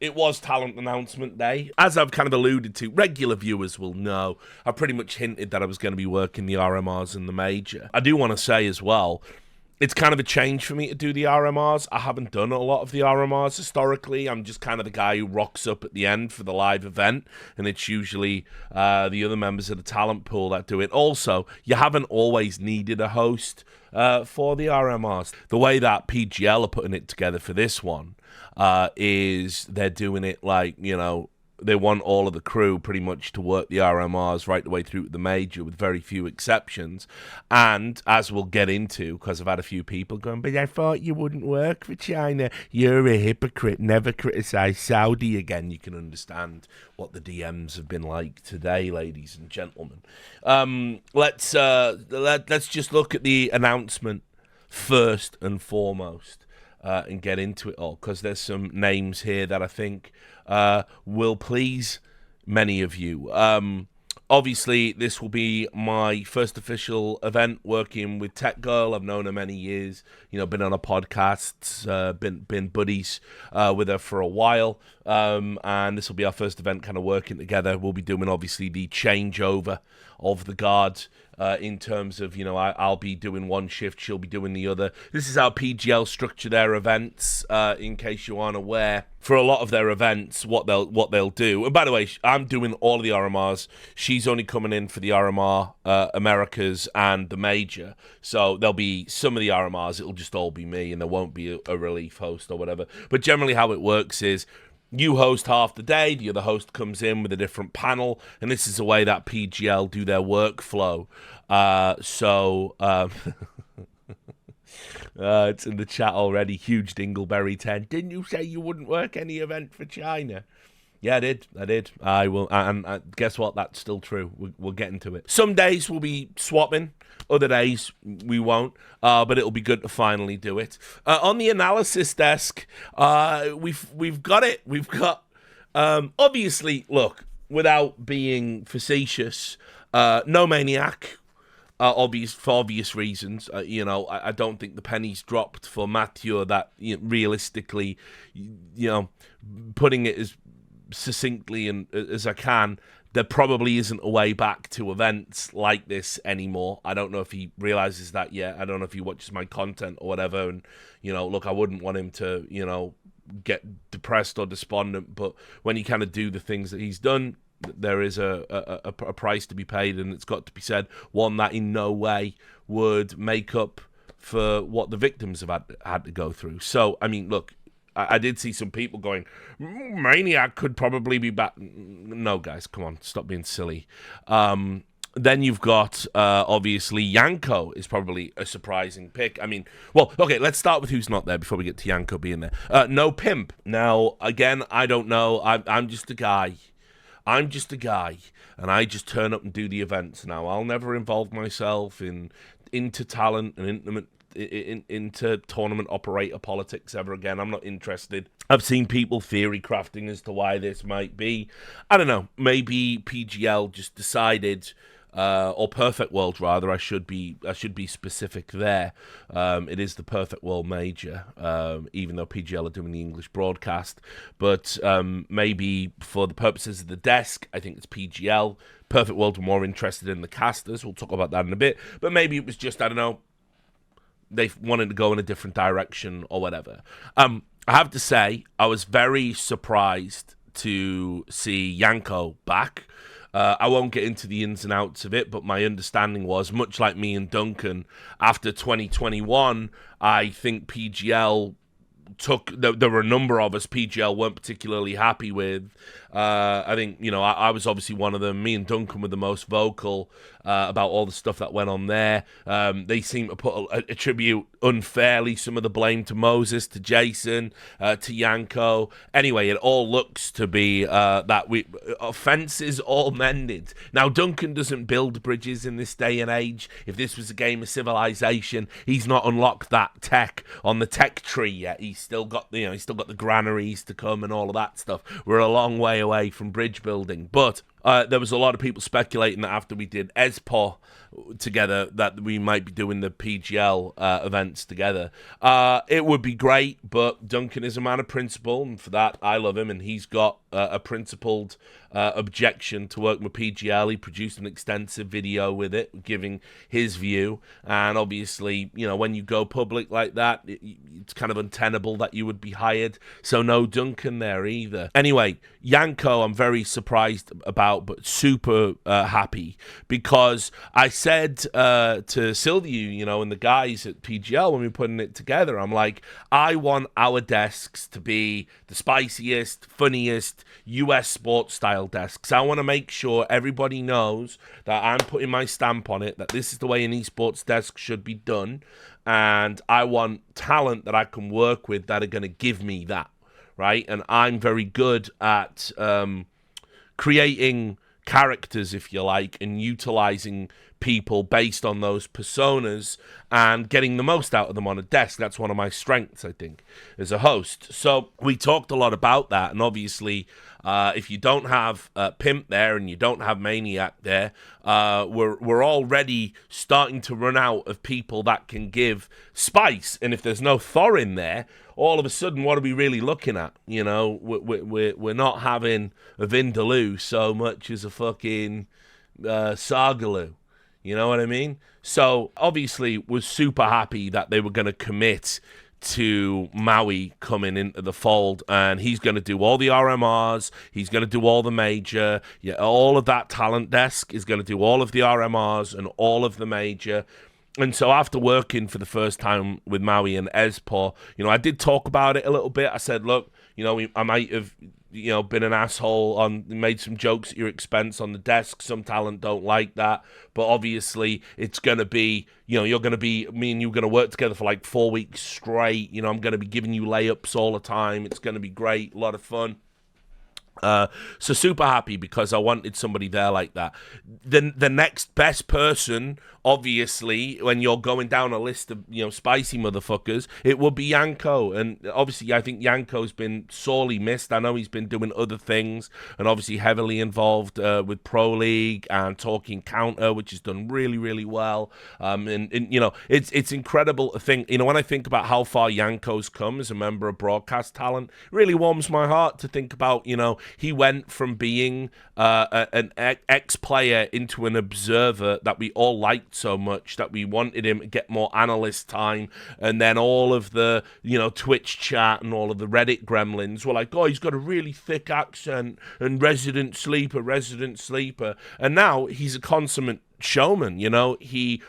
it was talent announcement day. As I've kind of alluded to, regular viewers will know, I pretty much hinted that I was going to be working the RMRs and the major. I do want to say as well, it's kind of a change for me to do the RMRs. I haven't done a lot of the RMRs historically. I'm just kind of the guy who rocks up at the end for the live event, and it's usually the other members of the talent pool that do it. Also, you haven't always needed a host for the RMRs. The way that PGL are putting it together for this one is they're doing it like, you know, they want all of the crew pretty much to work the RMRs right the way through to the major with very few exceptions. And as we'll get into, because I've had a few people going, but I thought you wouldn't work for China. You're a hypocrite. Never criticize Saudi again. You can understand what the DMs have been like today, ladies and gentlemen. Let's just look at the announcement first and foremost and get into it all, because there's some names here that I think will please many of you. Obviously, this will be my first official event working with Tech Girl. I've known her many years, you know, been on a podcast, been buddies with her for a while, and this will be our first event kind of working together. We'll be doing, obviously, the changeover of the guard in terms of, you know, I'll be doing one shift, she'll be doing the other. This is how PGL structure their events, in case you aren't aware. For a lot of their events, what they'll do, and by the way, I'm doing all of the RMRs. She's only coming in for the RMR Americas and the major, so there'll be some of the RMRs. It'll just all be me, and there won't be a relief host or whatever. But generally, how it works is you host half the day, the other host comes in with a different panel, and this is the way that PGL do their workflow. It's in the chat already. Huge Dingleberry 10. Didn't you say you wouldn't work any event for China? Yeah, I did. I will. And guess what? That's still true. We'll get into it. Some days we'll be swapping. Other days we won't. But it'll be good to finally do it. On the analysis desk, we've got it. We've got, obviously, look, without being facetious, no Maniac. For obvious reasons, I don't think the penny's dropped for Mathieu. That, realistically, putting it as succinctly and as I can, there probably isn't a way back to events like this anymore. I don't know if he realizes that yet. I don't know if he watches my content or whatever. And look, I wouldn't want him to get depressed or despondent. But when you kind of do the things that he's done, there is a price to be paid, and it's got to be said, one that in no way would make up for what the victims have had to go through. So, I mean, look, I did see some people going, Maniac could probably be back. No, guys, come on, stop being silly. Then you've got, obviously, Yanko is probably a surprising pick. I mean, well, okay, let's start with who's not there before we get to Yanko being there. No Pimp. Now, again, I don't know. I'm just a guy. And I just turn up and do the events now. I'll never involve myself into talent and into tournament operator politics ever again. I'm not interested. I've seen people theory crafting as to why this might be. I don't know. Maybe PGL just decided, or Perfect World rather. I should be specific there. It is the Perfect World Major, even though PGL are doing the English broadcast. But maybe for the purposes of the desk, I think it's PGL. Perfect World were more interested in the casters. We'll talk about that in a bit. But maybe it was just, I don't know, they wanted to go in a different direction or whatever. I have to say, I was very surprised to see Yanko back. I won't get into the ins and outs of it, but my understanding was, much like me and Duncan, after 2021, I think PGL there were a number of us PGL weren't particularly happy with. I think, I was obviously one of them. Me and Duncan were the most vocal about all the stuff that went on there. They seem to attribute unfairly some of the blame to Moses, to Jason, to Yanko. Anyway, it all looks to be that offences all mended. Now, Duncan doesn't build bridges in this day and age. If this was a game of Civilization, he's not unlocked that tech on the tech tree yet. He's still got the granaries to come and all of that stuff. We're a long way away from bridge building, but there was a lot of people speculating that after we did esports together that we might be doing the PGL events together. It would be great, but Duncan is a man of principle, and for that I love him, and he's got a principled objection to working with PGL. He produced an extensive video with it, giving his view, and obviously, you know, when you go public like that, it's kind of untenable that you would be hired, so no Duncan there either. Anyway, Yanko I'm very surprised about, but super happy, because I said to Sylvia, you know, and the guys at PGL when we were putting it together, I'm like, I want our desks to be the spiciest, funniest US sports style desks. I want to make sure everybody knows that I'm putting my stamp on it, that this is the way an esports desk should be done, and I want talent that I can work with that are going to give me that, right? And I'm very good at creating characters, if you like, and utilizing people based on those personas and getting the most out of them on a desk. That's one of my strengths, I think, as a host. So we talked a lot about that, and obviously if you don't have Pimp there and you don't have Maniac there, we're already starting to run out of people that can give spice. And if there's no Thor in there, all of a sudden, what are we really looking at? You know, we're not having a Vindaloo so much as a fucking Sargaloo. You know what I mean? So obviously, was super happy that they were going to commit to Maui coming into the fold, and he's going to do all the RMRs, he's going to do all the major, all of that talent desk is going to do all of the RMRs and all of the major. And so after working for the first time with Maui and esports, you know, I did talk about it a little bit. I said, look, you know, I might have, you know, been an asshole on, made some jokes at your expense on the desk. Some talent don't like that, but obviously it's going to be, you know, you're going to be, me and you are going to work together for like 4 weeks straight. You know, I'm going to be giving you layups all the time. It's going to be great, a lot of fun. So super happy because I wanted somebody there like that. The next best person, obviously, when you're going down a list of, you know, spicy motherfuckers, it would be Yanko. And obviously, I think Yanko's been sorely missed. I know he's been doing other things and obviously heavily involved with Pro League and Talking Counter, which has done really, really well. And you know, it's incredible to think, you know, when I think about how far Yanko's come as a member of broadcast talent, it really warms my heart to think about, you know, he went from being an ex-player into an observer that we all liked so much that we wanted him to get more analyst time, and then all of the, you know, Twitch chat and all of the Reddit gremlins were like, oh, he's got a really thick accent and resident sleeper, and now he's a consummate showman. You know, he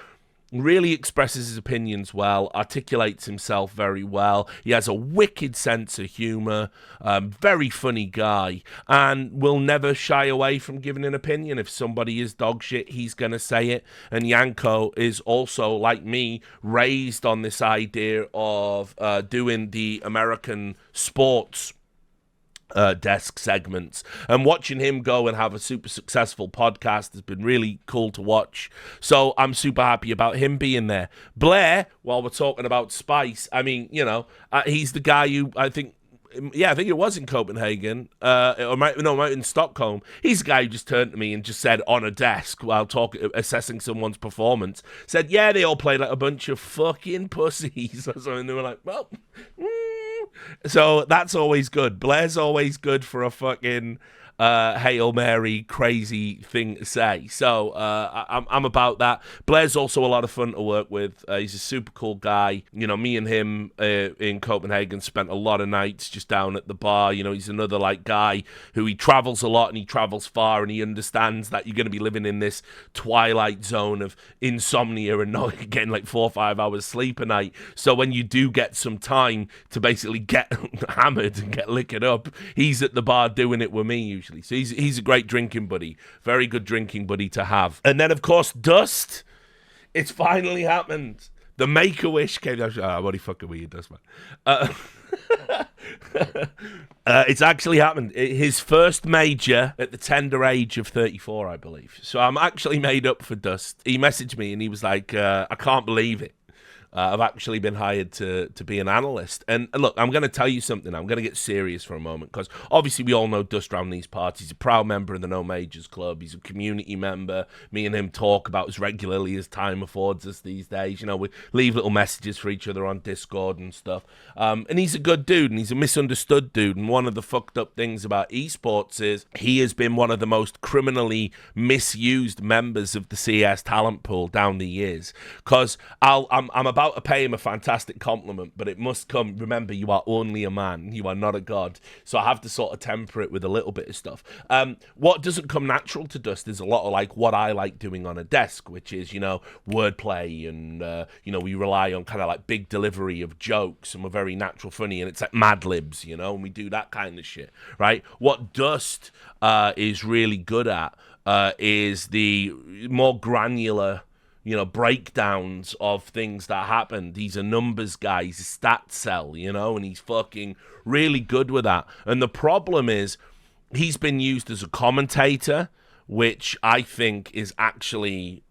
really expresses his opinions well, articulates himself very well. He has a wicked sense of humor, very funny guy, and will never shy away from giving an opinion. If somebody is dog shit, he's going to say it. And Yanko is also, like me, raised on this idea of doing the American sports desk segments, and watching him go and have a super successful podcast has been really cool to watch. So I'm super happy about him being there. Blair, while we're talking about spice, I mean, you know, he's the guy who I think it was in Copenhagen, or might in Stockholm. He's the guy who just turned to me and just said on a desk while assessing someone's performance, said, yeah, they all played like a bunch of fucking pussies or something. They were like, well, So that's always good. Blair's always good for a fucking Hail Mary crazy thing to say. So I'm about that. Blair's also a lot of fun to work with. He's a super cool guy. You know, me and him in Copenhagen spent a lot of nights just down at the bar. You know, he's another like guy who he travels a lot and he travels far, and he understands that you're going to be living in this twilight zone of insomnia and not getting like 4 or 5 hours sleep a night. So when you do get some time to basically get hammered and get liquored up, he's at the bar doing it with me usually. So he's a great drinking buddy, very good drinking buddy to have. And then of course Dust, it's finally happened. The Make-A-Wish came down. I'm only fucking with you, Dust, man. It's actually happened. His first major at the tender age of 34, I believe. So I'm actually made up for Dust. He messaged me and he was like, I can't believe it. I've actually been hired to be an analyst. And look, I'm going to tell you something. I'm going to get serious for a moment, because obviously we all know Dust around these parties. He's a proud member of the No Majors Club. He's a community member. Me and him talk about as regularly as time affords us these days. You know, we leave little messages for each other on Discord and stuff. And he's a good dude, and he's a misunderstood dude. And one of the fucked up things about esports is he has been one of the most criminally misused members of the CS talent pool down the years. Because I'm about to pay him a fantastic compliment, but it must come. Remember, you are only a man. You are not a god. So I have to sort of temper it with a little bit of stuff. What doesn't come natural to Dust is a lot of like what I like doing on a desk, which is, you know, wordplay, and you know, we rely on kind of like big delivery of jokes, and we're very natural funny, and it's like Mad Libs, you know, and we do that kind of shit, right? What Dust is really good at is the more granular, you know, breakdowns of things that happened. He's a numbers guy, he's a stat cell, you know, and he's fucking really good with that. And the problem is, he's been used as a commentator, which I think is actually,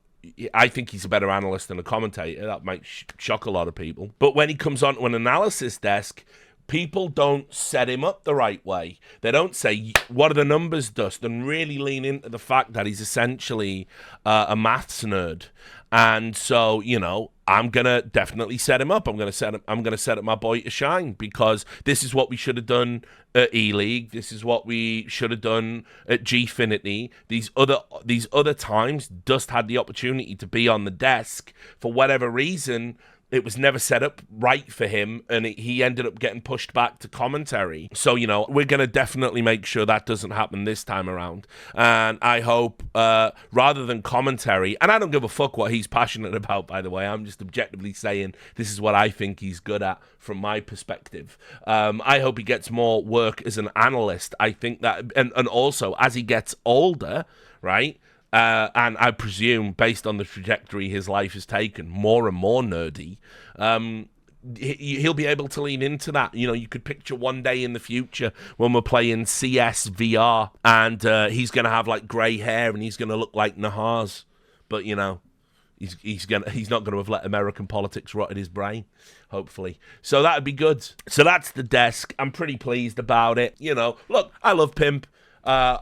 I think he's a better analyst than a commentator. That might shock a lot of people. But when he comes onto an analysis desk, people don't set him up the right way. They don't say, what are the numbers, Dust? And really lean into the fact that he's essentially a maths nerd. And so, you know, I'm going to definitely set him up. I'm going to set up my boy to shine, because this is what we should have done at E-League. This is what we should have done at Gfinity. These other times, Dust had the opportunity to be on the desk. For whatever reason, it was never set up right for him, and he ended up getting pushed back to commentary. So, you know, we're going to definitely make sure that doesn't happen this time around. And I hope, rather than commentary, and I don't give a fuck what he's passionate about, by the way, I'm just objectively saying this is what I think he's good at from my perspective. I hope he gets more work as an analyst. I think that, and also, as he gets older, right, and I presume, based on the trajectory his life has taken, more and more nerdy, he'll be able to lean into that. You know, you could picture one day in the future when we're playing CS VR, and he's going to have, like, grey hair, and he's going to look like Nahaz. But, you know, he's not going to have let American politics rot in his brain, hopefully. So that would be good. So that's the desk. I'm pretty pleased about it. You know, look, I love Pimp.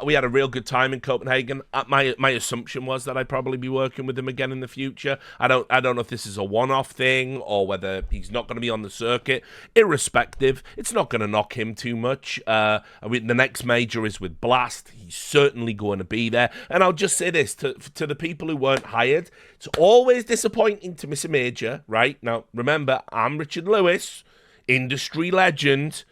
We had a real good time in Copenhagen. My assumption was that I'd probably be working with him again in the future. I don't know if this is a one-off thing or whether he's not going to be on the circuit. Irrespective, it's not going to knock him too much. The next major is with Blast. He's certainly going to be there. And I'll just say this to the people who weren't hired: it's always disappointing to miss a major, right? Now, remember, I'm Richard Lewis, industry legend,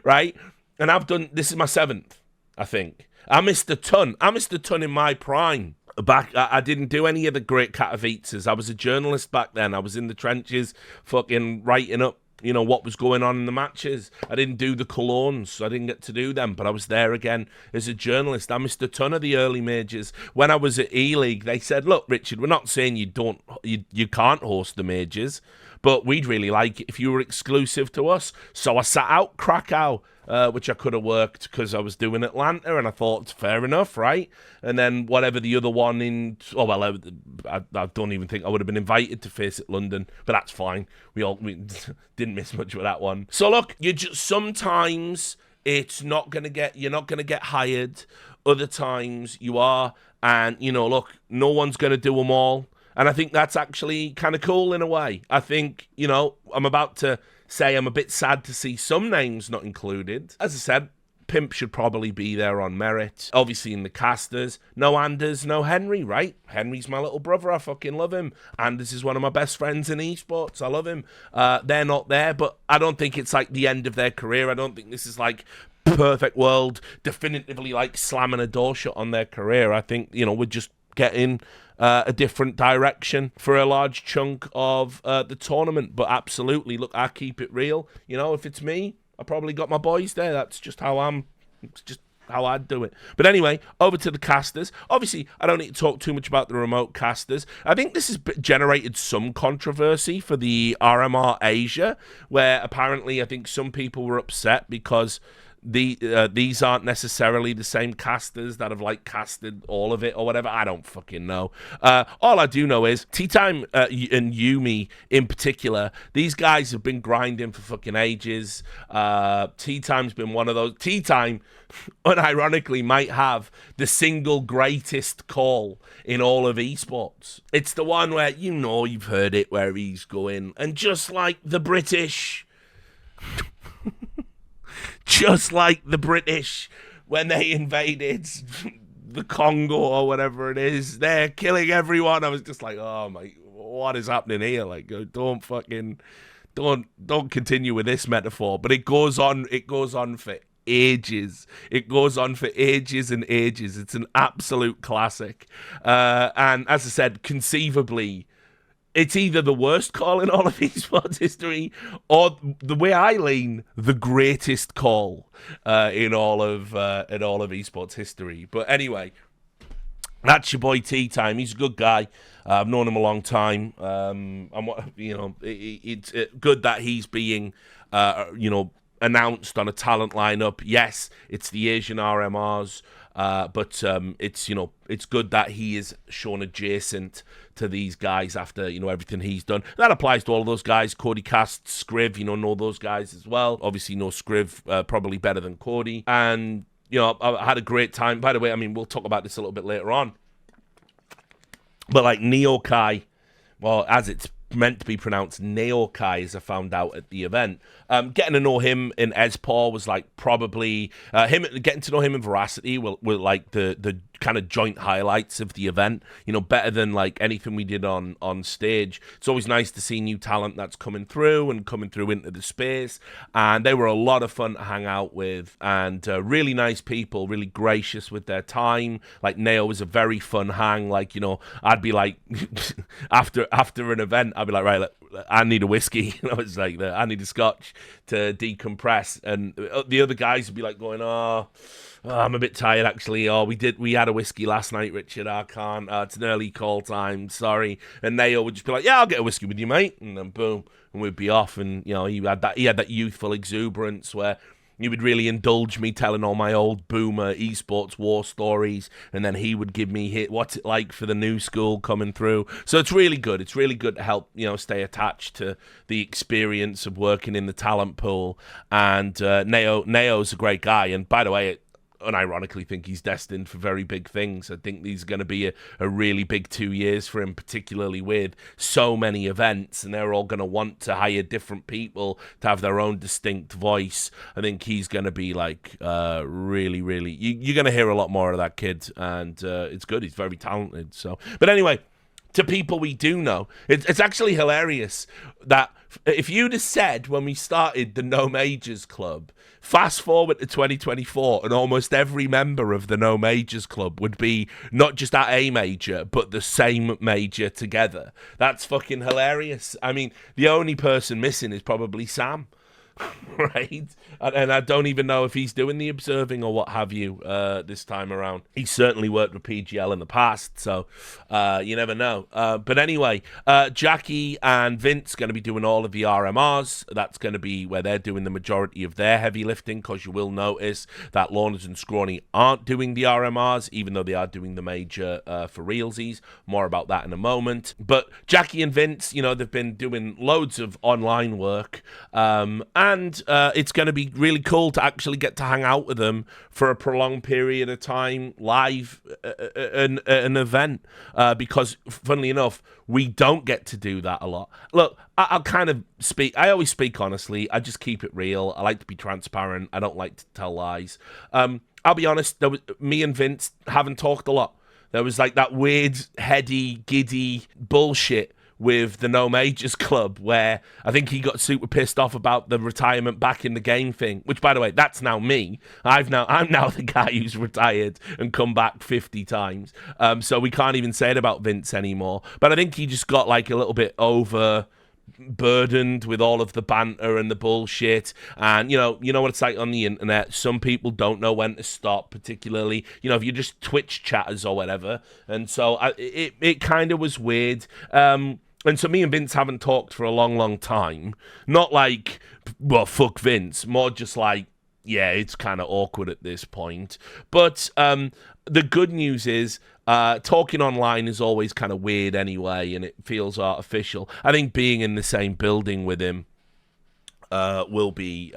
right? And this is my 7th, I think. I missed a ton. In my prime. I didn't do any of the great Katowices. I was a journalist back then. I was in the trenches fucking writing up, you know, what was going on in the matches. I didn't do the Colognes. I didn't get to do them, but I was there again as a journalist. I missed a ton of the early majors. When I was at E-League, they said, look, Richard, we're not saying you can't host the majors, but we'd really like it if you were exclusive to us. So I sat out Krakow, which I could have worked because I was doing Atlanta, and I thought, it's fair enough, right? And then whatever the other one I don't even think I would have been invited to face at London, but that's fine. We didn't miss much with that one. So look, sometimes it's not gonna you're not gonna get hired. Other times you are, and you know, look, no one's gonna do them all. And I think that's actually kind of cool in a way. I think, you know, I'm about to say I'm a bit sad to see some names not included. As I said, Pimp should probably be there on merit. Obviously in the casters, no Anders, no Henry, right? Henry's my little brother. I fucking love him. Anders is one of my best friends in esports. I love him. They're not there, but I don't think it's like the end of their career. I don't think this is like perfect world, definitively like slamming a door shut on their career. I think, you know, we're just getting a different direction for a large chunk of the tournament. But absolutely, look, I keep it real. You know, if it's me, I probably got my boys there. That's just how it's just how I'd do it. But anyway, over to the casters. Obviously, I don't need to talk too much about the remote casters. I think this has generated some controversy for the RMR Asia, where apparently I think some people were upset because these aren't necessarily the same casters that have like casted all of it or whatever. I don't fucking know. All I do know is Tea Time and Yumi in particular, these guys have been grinding for fucking ages. Tea Time's been one of those. Tea Time, unironically, might have the single greatest call in all of esports. It's the one where, you know, you've heard it, where he's going, and just like the British, just like the British when they invaded the Congo or whatever it is, they're killing everyone. I was just like, oh my, what is happening here? Like, don't continue with this metaphor. But it goes on for ages. It goes on for ages and ages. It's an absolute classic. And as I said, conceivably, it's either the worst call in all of esports history, or the way I lean, the greatest call in all of esports history. But anyway, that's your boy Tea Time. He's a good guy. I've known him a long time. It's good that he's being, announced on a talent lineup. Yes, it's the Asian RMRs, but it's good that he is shown adjacent to these guys after everything he's done. That applies to all of those guys. Cody Cast, Scriv, know those guys as well. Obviously, know Scriv probably better than Cody, and I had a great time. By the way, I mean, we'll talk about this a little bit later on, but like Neokai, well, as it's meant to be pronounced Neokai, as I found out at the event. Getting to know him in Espor was like probably getting to know him in Veracity were like the kind of joint highlights of the event. Better than like anything we did on stage. It's always nice to see new talent that's coming through into the space, and they were a lot of fun to hang out with, and really nice people, really gracious with their time. Like Neo was a very fun hang. Like I'd be like after an event, I'd be like, right, I need a whiskey. I was like, I need a scotch to decompress, and the other guys would be like going, oh, I'm a bit tired actually. Oh, we had a whiskey last night, Richard. I can't. It's an early call time. Sorry. And Neo would just be like, yeah, I'll get a whiskey with you, mate. And then boom, and we'd be off. And he had that youthful exuberance where he would really indulge me telling all my old boomer esports war stories, and then he would give me what's it like for the new school coming through. So it's really good. It's really good to help stay attached to the experience of working in the talent pool. And Neo's a great guy. And by the way, unironically think he's destined for very big things. I think these are going to be a really big 2 years for him, particularly with so many events, and they're all going to want to hire different people to have their own distinct voice. I think he's going to be like really, really, you're going to hear a lot more of that kid, and it's good. He's very talented. So, but anyway, to people we do know, it's actually hilarious that if you'd have said when we started the No Majors Club, fast forward to 2024, and almost every member of the No Majors Club would be not just at a major, but the same major together. That's fucking hilarious. I mean, the only person missing is probably Sam. Right? And I don't even know if he's doing the observing or what have you this time around. He's certainly worked with PGL in the past, so you never know. But anyway, Jackie and Vince going to be doing all of the RMRs. That's going to be where they're doing the majority of their heavy lifting, because you will notice that Lawners and Scrawny aren't doing the RMRs, even though they are doing the major for realsies. More about that in a moment. But Jackie and Vince, they've been doing loads of online work, and it's going to be really cool to actually get to hang out with them for a prolonged period of time live at an event, because funnily enough, we don't get to do that a lot. Look, I'll kind of speak, I always speak honestly. I just keep it real. I like to be transparent. I don't like to tell lies. I'll be honest, me and Vince haven't talked a lot. There was like that weird, heady, giddy bullshit with the No Majors Club, where I think he got super pissed off about the retirement back in the game thing, which, by the way, that's now me. I'm now the guy who's retired and come back 50 times. So we can't even say it about Vince anymore. But I think he just got like a little bit overburdened with all of the banter and the bullshit. And you know what it's like on the internet. Some people don't know when to stop, particularly if you're just Twitch chatters or whatever. And so it kind of was weird. And so me and Vince haven't talked for a long, long time. Not like, well, fuck Vince. More just like, yeah, it's kind of awkward at this point. But the good news is, talking online is always kind of weird anyway, and it feels artificial. I think being in the same building with him will be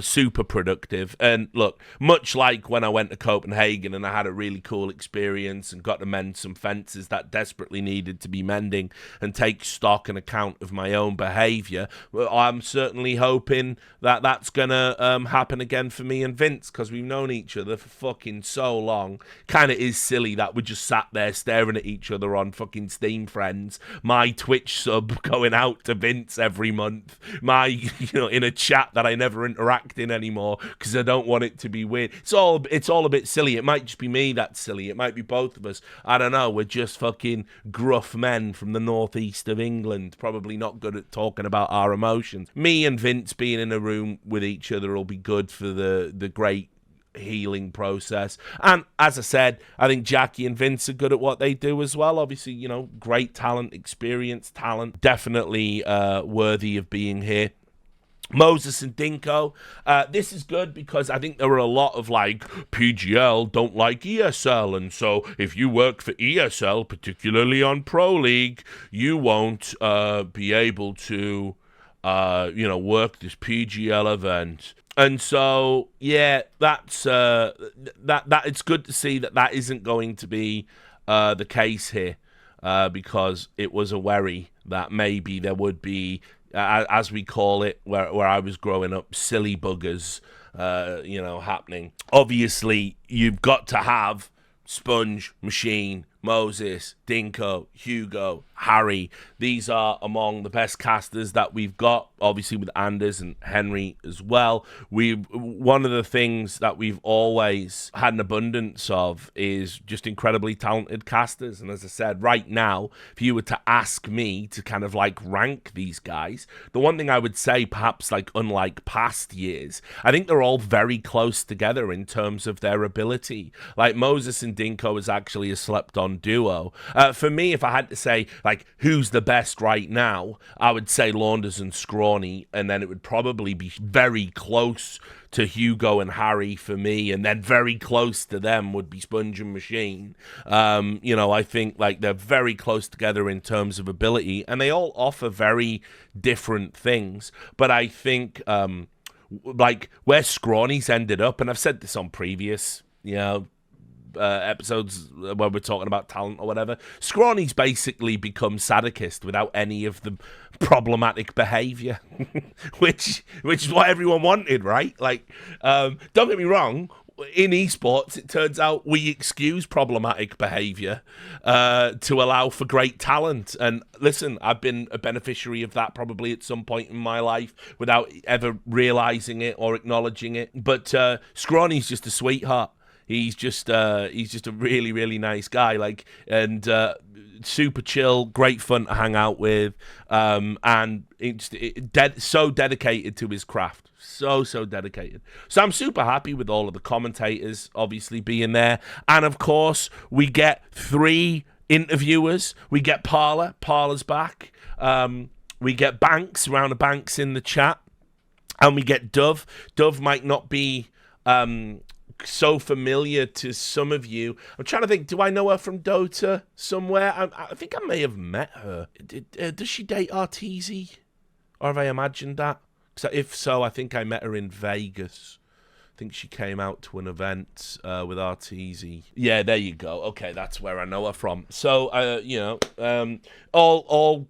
super productive. And look, much like when I went to Copenhagen and I had a really cool experience and got to mend some fences that desperately needed to be mending and take stock and account of my own behaviour, I'm certainly hoping that that's going to happen again for me and Vince, because we've known each other for fucking so long. Kind of is silly that we just sat there staring at each other on fucking Steam Friends, my Twitch sub going out to Vince every month, my, in a chat that I never interact in anymore because I don't want it to be weird. It's all a bit silly. It might just be me that's silly. It might be both of us. I don't know. We're just fucking gruff men from the northeast of England, probably not good at talking about our emotions. Me and Vince being in a room with each other will be good for the great healing process. And as I said, I think Jackie and Vince are good at what they do as well. Obviously, great talent, experienced talent, definitely worthy of being here. Moses and Dinko, this is good because I think there were a lot of PGL don't like ESL, and so if you work for ESL, particularly on Pro League, you won't be able to work this PGL event. And so yeah, that's that it's good to see that isn't going to be the case here, because it was a worry that maybe there would be, as we call it, where I was growing up, silly buggers, happening. Obviously, you've got to have Sponge, Machine, Moses, Dinko, Hugo, Harry. These are among the best casters that we've got, obviously with Anders and Henry as well. One of the things that we've always had an abundance of is just incredibly talented casters. And as I said, right now, if you were to ask me to kind of rank these guys, the one thing I would say, perhaps unlike past years, I think they're all very close together in terms of their ability. Moses and Dinko is actually a slept-on duo. For me, if I had to say who's the best right now, I would say Launders and Scrawny, and then it would probably be very close to Hugo and Harry for me, and then very close to them would be Sponge and Machine. I think they're very close together in terms of ability, and they all offer very different things. But I think where Scrawny's ended up, and I've said this on previous episodes when we're talking about talent or whatever, Scrawny's basically become Sadikist without any of the problematic behavior, which is what everyone wanted, right? Don't get me wrong, in esports, it turns out we excuse problematic behavior to allow for great talent. And listen, I've been a beneficiary of that probably at some point in my life without ever realizing it or acknowledging it. But Scrawny's just a sweetheart. He's just a really, really nice guy, and super chill, great fun to hang out with, and so dedicated to his craft. So dedicated. So I'm super happy with all of the commentators obviously being there. And of course, we get 3 interviewers. We get Parler. Parler's back. We get Banks, Round of Banks in the chat. And we get Dove. Dove might not be so familiar to some of you. I'm trying to think, do I know her from Dota somewhere? I think I may have met her. Does she date Arteezy? Or have I imagined that? If so, I think I met her in Vegas. I think she came out to an event with Arteezy. Yeah, there you go. Okay, that's where I know her from. So, all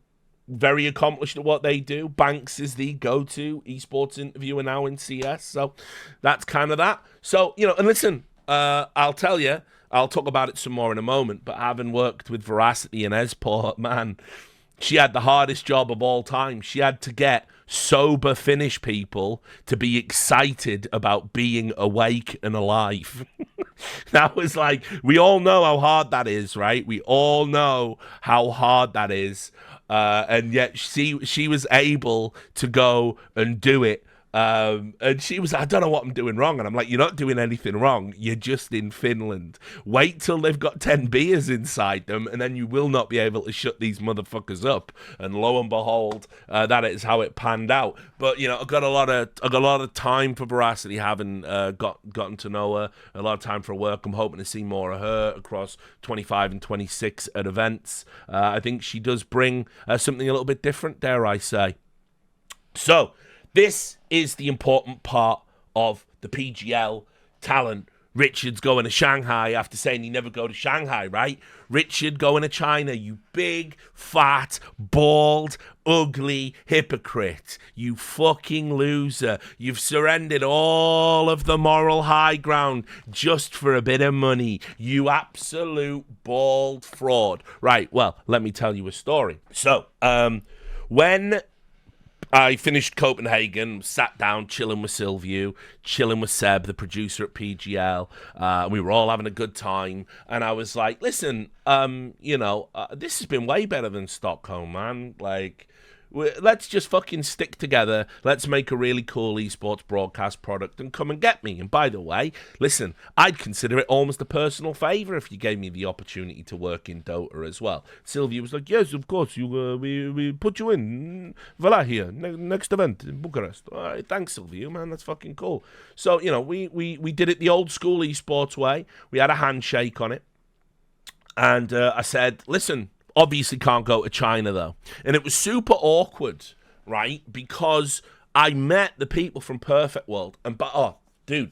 very accomplished at what they do. Banks is the go-to esports interviewer now in CS. So that's kind of that. So, and listen, I'll tell you, I'll talk about it some more in a moment, but having worked with Veracity and Esport, man, she had the hardest job of all time. She had to get sober Finnish people to be excited about being awake and alive. That was we all know how hard that is, right? We all know how hard that is. And yet she was able to go and do it And she was like, I don't know what I'm doing wrong. And I'm like, you're not doing anything wrong. You're just in Finland. Wait till they've got 10 beers inside them, and then you will not be able to shut these motherfuckers up. And lo and behold, that is how it panned out. But, you know, I got a lot of time for Veracity, having gotten to know her, a lot of time for work. I'm hoping to see more of her across 25 and 26 at events. I think she does bring something a little bit different, dare I say. So, this is the important part of the PGL talent. Richard's going to Shanghai after saying he never go to Shanghai, right? Richard going to China, you big, fat, bald, ugly hypocrite. You fucking loser. You've surrendered all of the moral high ground just for a bit of money. You absolute bald fraud. Right, well, let me tell you a story. So, when I finished Copenhagen, sat down, chilling with Silvio, chilling with Seb, the producer at PGL. We were all having a good time. And I was like, listen, this has been way better than Stockholm, man. Like, let's just fucking stick together. Let's make a really cool esports broadcast product and come and get me. And by the way, listen, I'd consider it almost a personal favor if you gave me the opportunity to work in Dota as well. Sylvia was like, yes, of course, we put you in. Voila, here, next event in Bucharest. All right, thanks, Sylvia, man, that's fucking cool. So, you know, we did it the old school esports way. We had a handshake on it. And I said, listen, obviously can't go to China, though. And it was super awkward, right? Because I met the people from Perfect World. And, dude,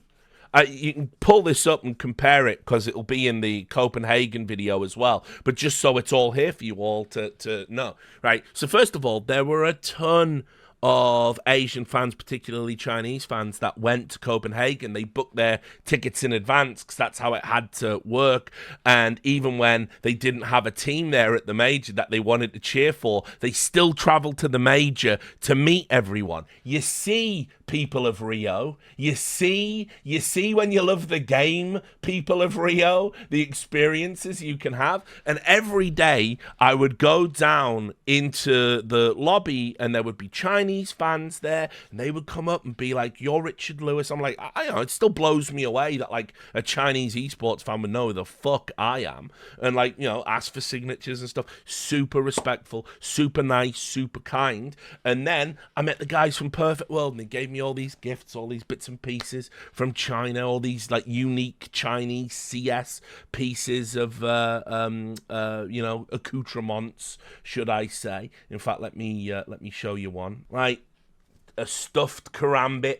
you can pull this up and compare it because it'll be in the Copenhagen video as well. But just so it's all here for you all to know, right? So first of all, there were a ton of Asian fans, particularly Chinese fans, that went to Copenhagen. They booked their tickets in advance because that's how it had to work. And even when they didn't have a team there at the major that they wanted to cheer for, they still traveled to the major to meet everyone. You see, people of Rio, you see when you love the game, people of Rio, the experiences you can have. And every day I would go down into the lobby and there would be Chinese fans there, and they would come up and be like, you're Richard Lewis. I'm like, I know, it still blows me away that like a Chinese esports fan would know who the fuck I am, and like, you know, ask for signatures and stuff. Super respectful, super nice, super kind. And then I met the guys from Perfect World, and they gave me all these gifts, all these bits and pieces from China, all these like unique Chinese CS pieces of accoutrements, should I say. In fact, let me show you one. Right, a stuffed karambit,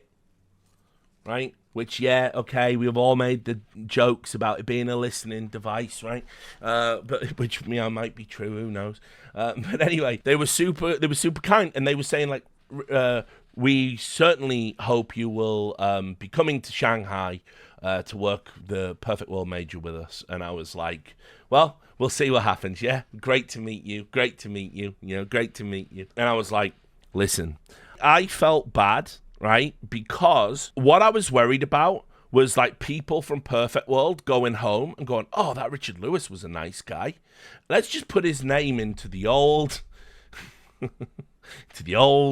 right? Which, yeah, okay, we've all made the jokes about it being a listening device, right? But which, you know, might be true, who knows? But anyway, they were super kind, and they were saying like, we certainly hope you will be coming to Shanghai to work the Perfect World Major with us. And I was like, well, we'll see what happens. Yeah, great to meet you. Great to meet you. You know, great to meet you. And I was like, listen, I felt bad, right? Because what I was worried about was like people from Perfect World going home and going, oh, that Richard Lewis was a nice guy. Let's just put his name into the old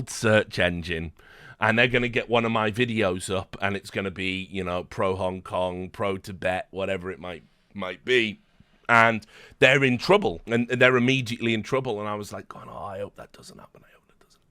search engine, and they're going to get one of my videos up, and it's going to be, you know, pro Hong Kong, pro Tibet, whatever it might be. And they're in trouble, and they're immediately in trouble. And I was like, oh, I hope that doesn't happen. I hope that doesn't.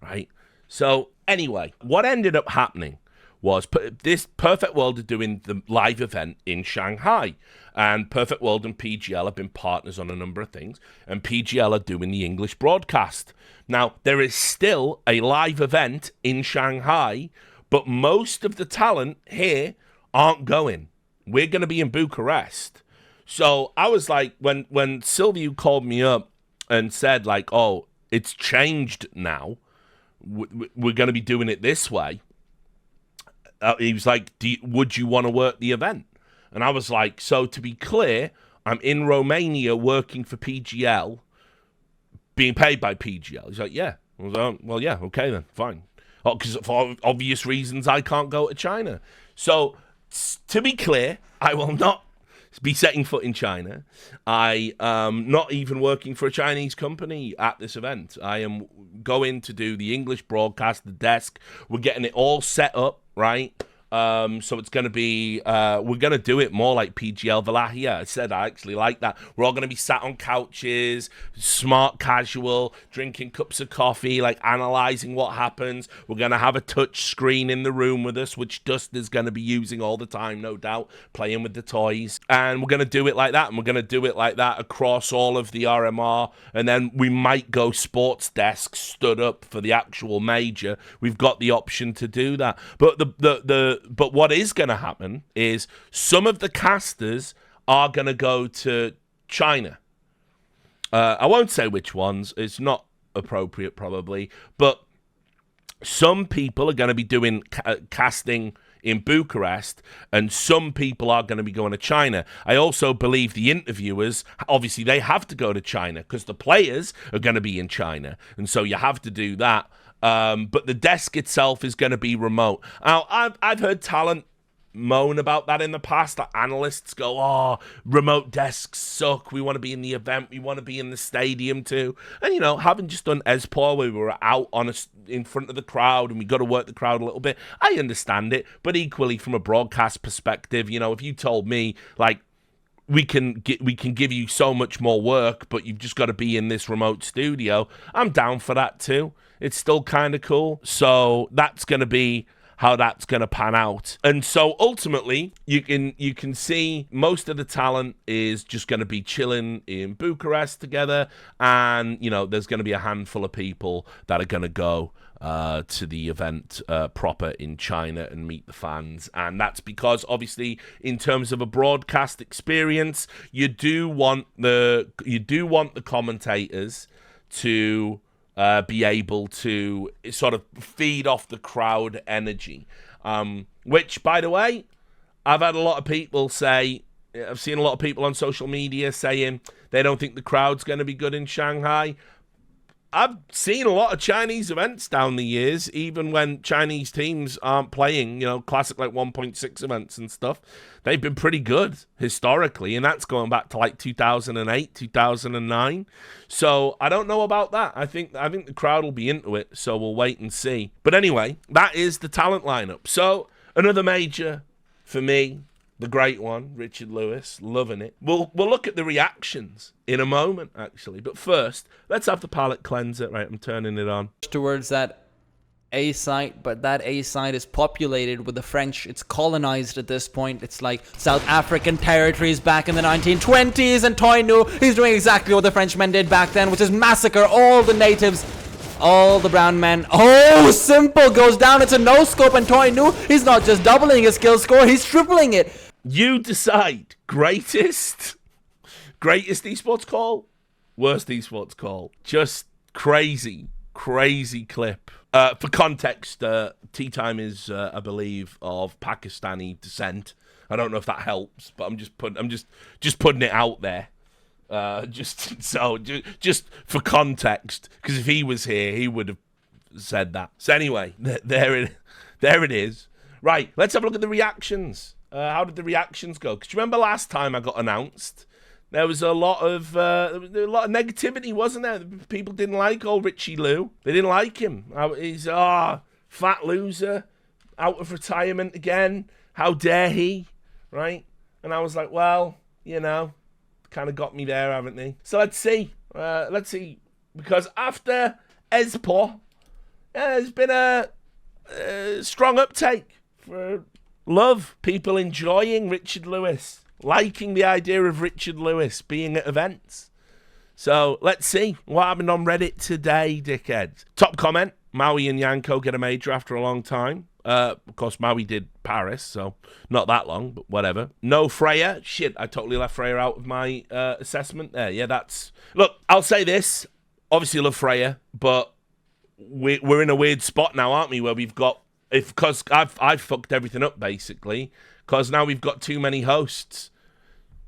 Right? So anyway, what ended up happening was this Perfect World are doing the live event in Shanghai. And Perfect World and PGL have been partners on a number of things. And PGL are doing the English broadcast. Now, there is still a live event in Shanghai, but most of the talent here aren't going. We're going to be in Bucharest. So I was like, when Silvio called me up and said like, oh, it's changed now, we're going to be doing it this way. He was like, would you want to work the event? And I was like, so to be clear, I'm in Romania working for PGL, being paid by PGL. He's like, yeah. I was like, well, yeah, okay then, fine. Because for obvious reasons, I can't go to China. So to be clear, I will not be setting foot in China. I am not even working for a Chinese company at this event. I am going to do the English broadcast, the desk. We're getting it all set up, right? So it's going to be, we're going to do it more like PGL Valahia. I said I actually like that. We're all going to be sat on couches, smart casual, drinking cups of coffee, like analysing what happens. We're going to have a touch screen in the room with us, which Dustin's going to be using all the time, no doubt, playing with the toys. And we're going to do it like that. And we're going to do it like that across all of the RMR. And then we might go sports desk stood up for the actual major. We've got the option to do that. But but what is going to happen is some of the casters are going to go to China. I won't say which ones. It's not appropriate, probably. But some people are going to be doing casting in Bucharest, and some people are going to be going to China. I also believe the interviewers, obviously, they have to go to China because the players are going to be in China. And so you have to do that. But the desk itself is going to be remote. Now, I've heard talent moan about that in the past. That analysts go, "Oh, remote desks suck. We want to be in the event. We want to be in the stadium too." And you know, having just done esports, where we were out in front of the crowd and we got to work the crowd a little bit, I understand it. But equally, from a broadcast perspective, you know, if you told me like, we can give you so much more work, but you've just got to be in this remote studio, I'm down for that too. It's still kind of cool. So that's going to be how that's going to pan out. And so ultimately, you can see most of the talent is just going to be chilling in Bucharest together. And, you know, there's going to be a handful of people that are going to go to the event proper in China and meet the fans. And that's because, obviously, in terms of a broadcast experience, you do want the commentators to be able to sort of feed off the crowd energy. Which, by the way, I've had a lot of people say, I've seen a lot of people on social media saying they don't think the crowd's going to be good in Shanghai. I've seen a lot of Chinese events down the years, even when Chinese teams aren't playing, you know, classic like 1.6 events and stuff. They've been pretty good historically, and that's going back to like 2008, 2009. So I don't know about that. I think the crowd will be into it, so we'll wait and see. But anyway, that is the talent lineup. So another major for me, the great one, Richard Lewis, loving it. We'll look at the reactions in a moment, actually. But first, let's have the palate cleanser. Right, I'm turning it on. Towards that A site, but that A site is populated with the French. It's colonized at this point. It's like South African territories back in the 1920s, and Toy Nu, he's doing exactly what the Frenchmen did back then, which is massacre all the natives. All the brown men. Oh, Simple goes down. It's a no-scope, and Toy Nu, he's not just doubling his kill score, he's tripling it. You decide. Greatest esports call, worst esports call. Just crazy clip. For context, Tea Time is, I believe, of Pakistani descent. I don't know if that helps, but I'm just putting it out there. Just for context, because if he was here, he would have said that. So anyway, there it is. Right, let's have a look at the reactions. How did the reactions go? Because you remember last time I got announced, there was a lot of negativity, wasn't there? People didn't like old Richie Lou. They didn't like him. He's fat loser, out of retirement again. How dare he? Right? And I was like, well, you know, kind of got me there, haven't they? So let's see. Because after esports, there's been a strong uptake for love, people enjoying Richard Lewis, liking the idea of Richard Lewis being at events. So let's see what happened on Reddit today, dickheads. Top comment, Maui and Yanko get a major after a long time. Of course, Maui did Paris, so not that long, but whatever. No Freya. Shit, I totally left Freya out of my assessment there. Yeah, that's... Look, I'll say this. Obviously love Freya, but we're in a weird spot now, aren't we, where we've got... Because I've fucked everything up, basically, because now we've got too many hosts.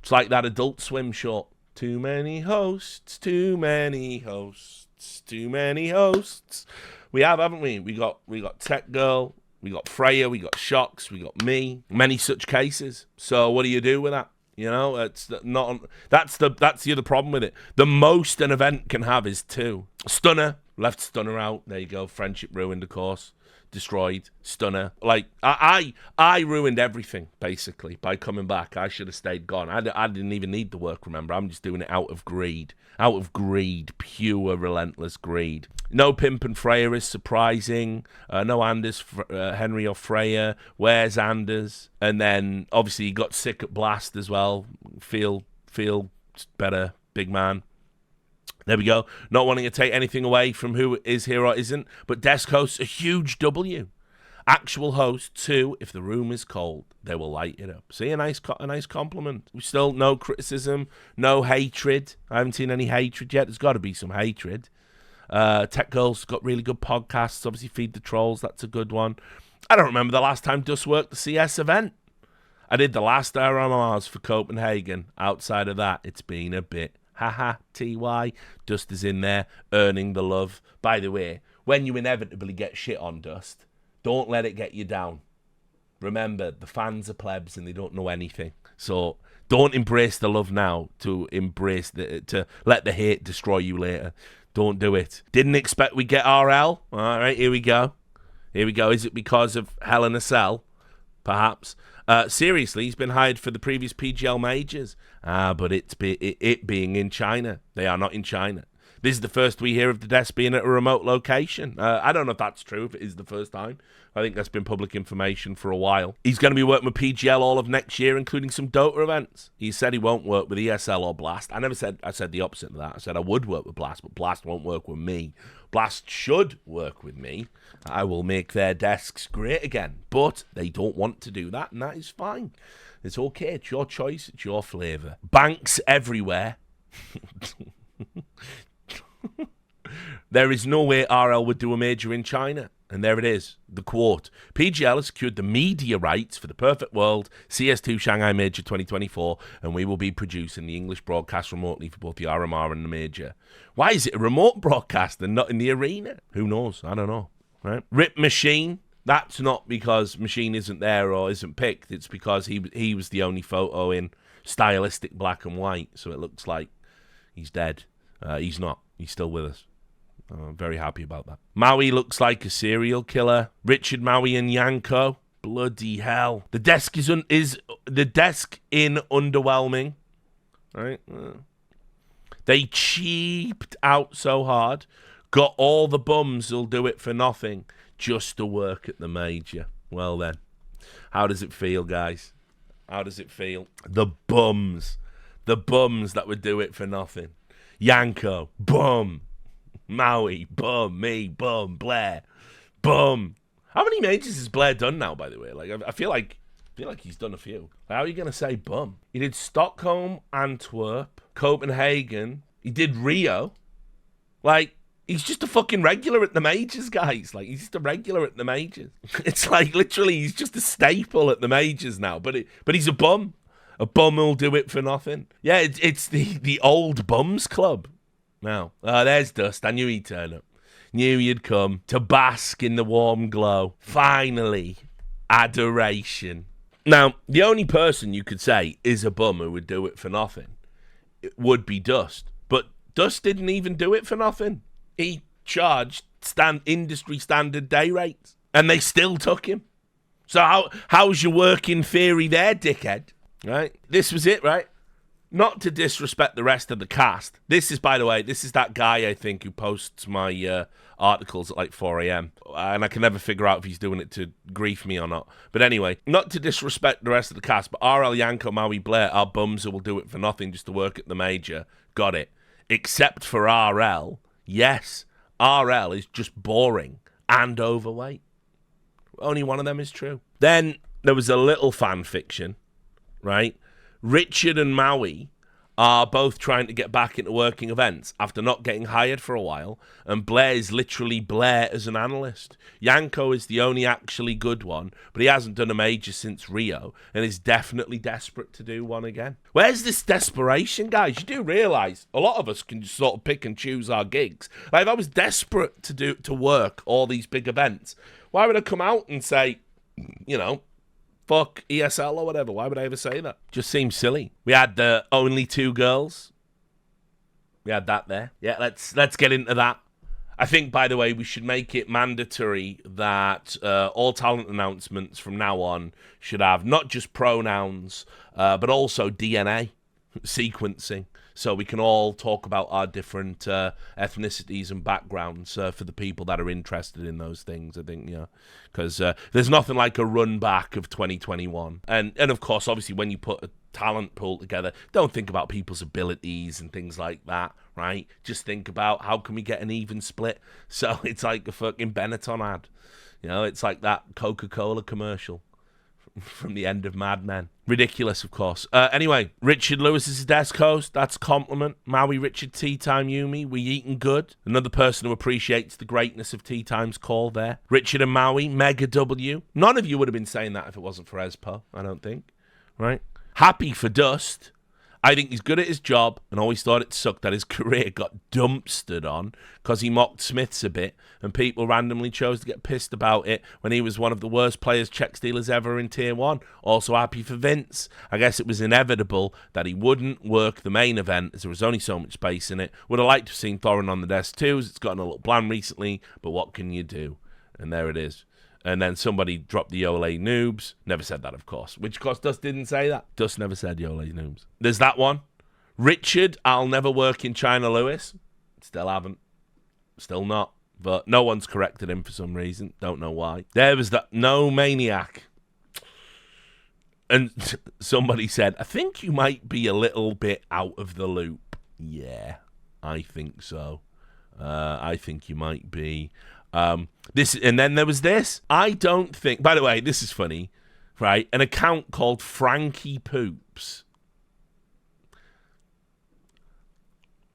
It's like that Adult Swim short. Too many hosts, too many hosts, too many hosts. We have, haven't we? We got Tech Girl, we got Freya, we got Shocks, we got me. Many such cases. So what do you do with that? You know, it's not. That's the other problem with it. The most an event can have is 2. Stunner, left Stunner out. There you go. Friendship ruined, of course. Destroyed. Stunner. Like I ruined everything basically by coming back. I should have stayed gone. I didn't even need the work. Remember, I'm just doing it out of greed. Out of greed, pure relentless greed. No Pimp and Freya is surprising. No Anders, Henry or Freya. Where's Anders? And then obviously he got sick at Blast as well. Feel better, big man. There we go. Not wanting to take anything away from who is here or isn't, but desk hosts a huge W. Actual host 2. If the room is cold, they will light it up. See, a nice compliment. We still no criticism, no hatred. I haven't seen any hatred yet. There's got to be some hatred. Tech Girl's got really good podcasts. Obviously, Feed the Trolls. That's a good one. I don't remember the last time Dust worked the CS event. I did the last RMRs for Copenhagen. Outside of that, it's been a bit. Haha, TY. Dust is in there, earning the love. By the way, when you inevitably get shit on, Dust, don't let it get you down. Remember, the fans are plebs and they don't know anything. So don't embrace the love now to let the hate destroy you later. Don't do it. Didn't expect we'd get RL. All right, here we go. Is it because of Hell in a Cell? Perhaps. Seriously, he's been hired for the previous PGL majors. But it being in China. They are not in China. This is the first we hear of the desk being at a remote location. I don't know if that's true, if it is the first time. I think that's been public information for a while. He's going to be working with PGL all of next year, including some Dota events. He said he won't work with ESL or Blast. I said the opposite of that. I said I would work with Blast, but Blast won't work with me. Blast should work with me. I will make their desks great again. But they don't want to do that, and that is fine. It's okay. It's your choice. It's your flavour. Banks everywhere. There is no way RL would do a major in China. And there it is, the quote. PGL has secured the media rights for the Perfect World CS2 Shanghai Major 2024, and we will be producing the English broadcast remotely for both the RMR and the Major. Why is it a remote broadcast and not in the arena? Who knows? I don't know. Right? Rip Machine. That's not because Machine isn't there or isn't picked. It's because he was the only photo in stylistic black and white, so it looks like he's dead. He's not. He's still with us. I'm very happy about that. Maui looks like a serial killer. Richard, Maui, and Yanko. Bloody hell. The desk in underwhelming. Right? They cheaped out so hard. Got all the bums who'll do it for nothing just to work at the major. Well then. How does it feel, guys? How does it feel? The bums. The bums that would do it for nothing. Yanko. Bum. Maui, bum, me, bum, Blair, bum. How many majors has Blair done now, by the way? Like, I feel like he's done a few. How are you gonna say bum? He did Stockholm, Antwerp, Copenhagen. He did Rio. Like, he's just a fucking regular at the majors, guys. Like, he's just a regular at the majors. It's like literally he's just a staple at the majors now. But he's a bum. A bum who'll do it for nothing. Yeah, it's the old bums club. Now, there's Dust. I knew he'd turn up. Knew he'd come to bask in the warm glow. Finally, adoration. Now, the only person you could say is a bum who would do it for nothing would be Dust. But Dust didn't even do it for nothing. He charged industry standard day rates, and they still took him. So how's your working theory there, dickhead? Right? This was it, right? Not to disrespect the rest of the cast. This is, by the way, that guy, I think, who posts my articles at like 4 a.m. And I can never figure out if he's doing it to grief me or not. But anyway, not to disrespect the rest of the cast, but RL, Yanko, Maui, Blair are bums who will do it for nothing just to work at the major. Got it. Except for RL. Yes, RL is just boring and overweight. Only one of them is true. Then there was a little fan fiction, right? Richard and Maui are both trying to get back into working events after not getting hired for a while, and Blair is literally Blair as an analyst. Yanko is the only actually good one, but he hasn't done a major since Rio, and is definitely desperate to do one again. Where's this desperation, guys? You do realise a lot of us can just sort of pick and choose our gigs. Like, if I was desperate to work all these big events, why would I come out and say, you know, fuck ESL or whatever. Why would I ever say that? Just seems silly. We had the only 2 girls. We had that there. Yeah, let's get into that. I think, by the way, we should make it mandatory that all talent announcements from now on should have not just pronouns, but also DNA sequencing, so we can all talk about our different ethnicities and backgrounds for the people that are interested in those things. I think, because there's nothing like a run back of 2021. And of course, obviously, when you put a talent pool together, don't think about people's abilities and things like that, right? Just think about how can we get an even split. So it's like a fucking Benetton ad. It's like that Coca-Cola commercial from the end of Mad Men. Ridiculous, of course. Anyway, Richard Lewis is his desk host. That's a compliment. Maui Richard, Tea Time Yumi. We eating good. Another person who appreciates the greatness of Tea Time's call there. Richard and Maui, Mega W. None of you would have been saying that if it wasn't for Espo, I don't think. Right? Happy for Dust. I think he's good at his job and always thought it sucked that his career got dumpstered on because he mocked Smiths a bit and people randomly chose to get pissed about it when he was one of the worst players check stealers ever in Tier 1. Also happy for Vince. I guess it was inevitable that he wouldn't work the main event as there was only so much space in it. Would have liked to have seen Thorin on the desk too, as it's gotten a little bland recently, but what can you do? And there it is. And then somebody dropped the Yole Noobs. Never said that, of course. Which, of course, Dust didn't say that. Dust never said Yole Noobs. There's that one. Richard, I'll never work in China Lewis. Still haven't. Still not. But no one's corrected him for some reason. Don't know why. There was that No Maniac. And somebody said, I think you might be a little bit out of the loop. Yeah, I think so. I think you might be. This, and then there was this. I don't think, by the way, this is funny, right? An account called Frankie Poops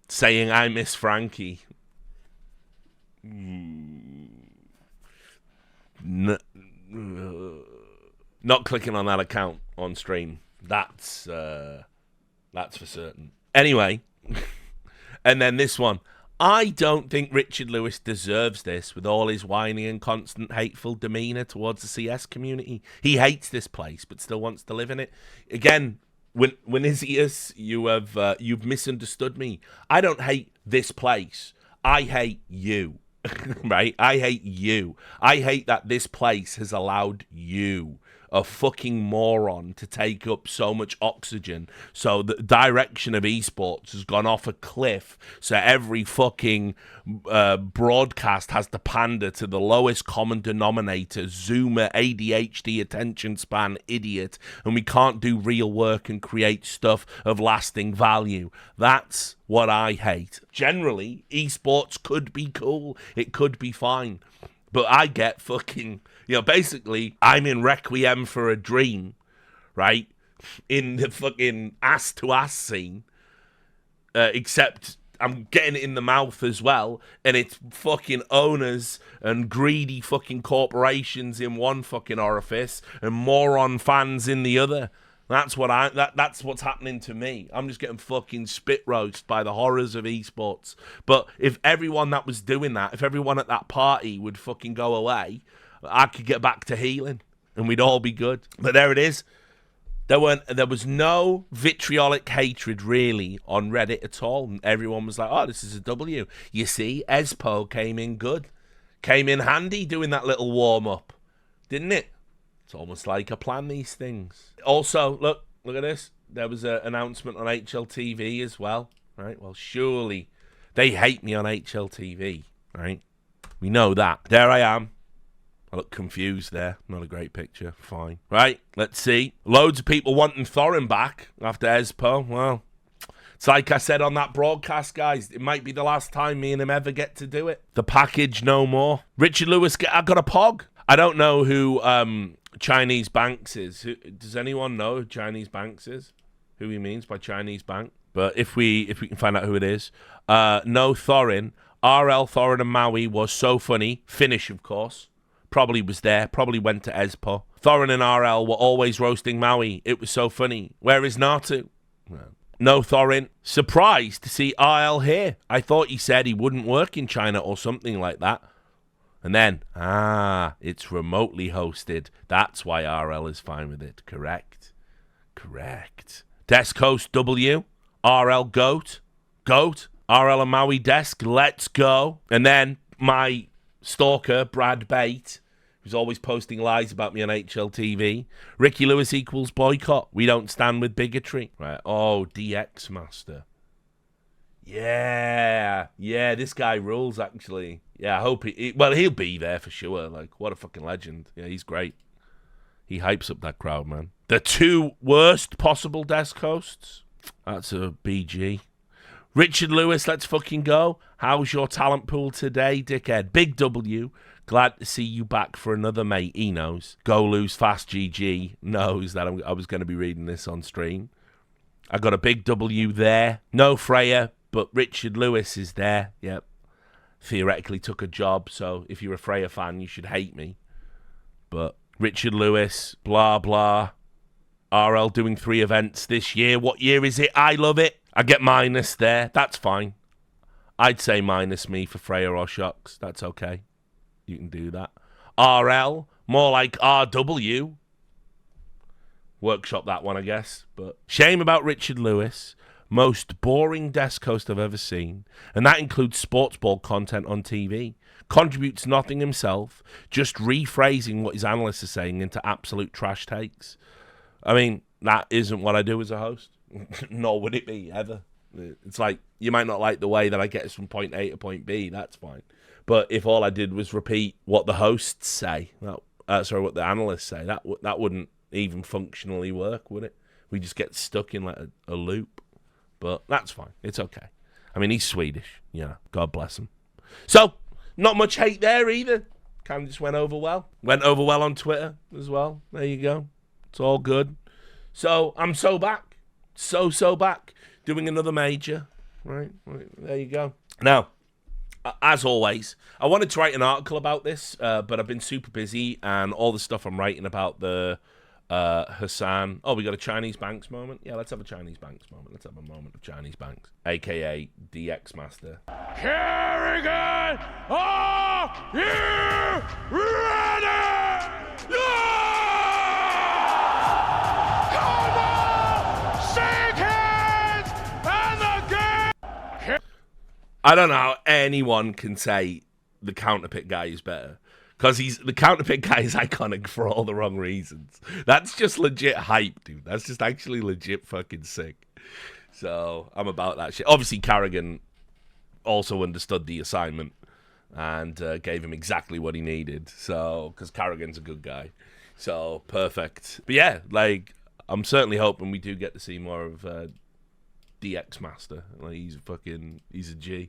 saying I miss Frankie. Not clicking on that account on stream. That's for certain. Anyway, and then this one. I don't think Richard Lewis deserves this with all his whining and constant hateful demeanour towards the CS community. He hates this place, but still wants to live in it. Again, Winisius, you've misunderstood me. I don't hate this place. I hate you, right? I hate you. I hate that this place has allowed you, a fucking moron, to take up so much oxygen. So the direction of esports has gone off a cliff. So every fucking broadcast has to pander to the lowest common denominator, Zoomer, ADHD, attention span, idiot. And we can't do real work and create stuff of lasting value. That's what I hate. Generally, esports could be cool. It could be fine. But I get fucking, basically, I'm in Requiem for a Dream, right? In the fucking ass-to-ass scene. Except I'm getting it in the mouth as well. And it's fucking owners and greedy fucking corporations in one fucking orifice and moron fans in the other. That's what's happening to me. I'm just getting fucking spit roast by the horrors of esports. But if everyone that was doing that, if everyone at that party would fucking go away, I could get back to healing and we'd all be good. But there it is. There was no vitriolic hatred really on Reddit at all. And everyone was like, oh, this is a W. You see, Espo came in good. Came in handy doing that little warm-up. Didn't it? It's almost like I plan these things. Also, look at this. There was an announcement on HLTV as well, right? Well, surely they hate me on HLTV, right? We know that. There I am. I look confused there. Not a great picture. Fine. Right, let's see. Loads of people wanting Thorin back after Espo. Well, it's like I said on that broadcast, guys. It might be the last time me and him ever get to do it. The package no more. Richard Lewis, I got a pog. I don't know who Chinese Banks is. Does anyone know who Chinese Banks is? Who he means by Chinese Bank? But if we can find out who it is. No Thorin. RL Thorin and Maui was so funny. Finish, of course. Probably was there. Probably went to Espo. Thorin and RL were always roasting Maui. It was so funny. Where is Natu? No Thorin. Surprised to see RL here. I thought he said he wouldn't work in China or something like that. And then, it's remotely hosted. That's why RL is fine with it. Correct. Desk host W, RL GOAT. RL and Maui Desk, let's go. And then my stalker, Brad Bate, who's always posting lies about me on HLTV. Ricky Lewis equals boycott. We don't stand with bigotry. Right. Oh, DX Master. Yeah, this guy rules, actually. Yeah, I hope he'll be there for sure. Like, what a fucking legend. Yeah, he's great. He hypes up that crowd, man. The 2 worst possible desk hosts. That's a BG. Richard Lewis, let's fucking go. How's your talent pool today, dickhead? Big W. Glad to see you back for another, mate. He knows. Go lose fast, GG. Knows that I was going to be reading this on stream. I got a big W there. No Freya, but Richard Lewis is there. Yep. Theoretically took a job, so if you're a Freya fan, you should hate me. But Richard Lewis, blah, blah. RL doing 3 events this year. What year is it? I love it. I get minus there. That's fine. I'd say minus me for Freya or Shocks. That's okay. You can do that. RL, more like RW. Workshop that one, I guess. But shame about Richard Lewis. Most boring desk host I've ever seen. And that includes sports ball content on TV. Contributes nothing himself. Just rephrasing what his analysts are saying into absolute trash takes. I mean, that isn't what I do as a host. Nor would it be, ever. It's like, you might not like the way that I get us from point A to point B. That's fine. But if all I did was repeat what the hosts say, what the analysts say, that wouldn't even functionally work, would it? We just get stuck in like a loop. But that's fine. It's okay. I mean, he's Swedish. God bless him. So, not much hate there either. Kind of just went over well. Went over well on Twitter as well. There you go. It's all good. So, I'm so back. So back. Doing another major. Right. There you go. Now, as always, I wanted to write an article about this, but I've been super busy, and all the stuff I'm writing about the Hassan. Oh, we got a Chinese Banks moment? Yeah, let's have a Chinese Banks moment. Let's have a moment of Chinese Banks, a.k.a. DX Master. Kerrigan, are you ready? Come on! Shake hands and the game! I don't know how anyone can say the counterpick guy is better. Because the counterpick guy is iconic for all the wrong reasons. That's just legit hype, dude. That's just actually legit fucking sick. So, I'm about that shit. Obviously, Carrigan also understood the assignment and gave him exactly what he needed. So, because Carrigan's a good guy. So, perfect. But yeah, like, I'm certainly hoping we do get to see more of DX Master. Like, he's a G.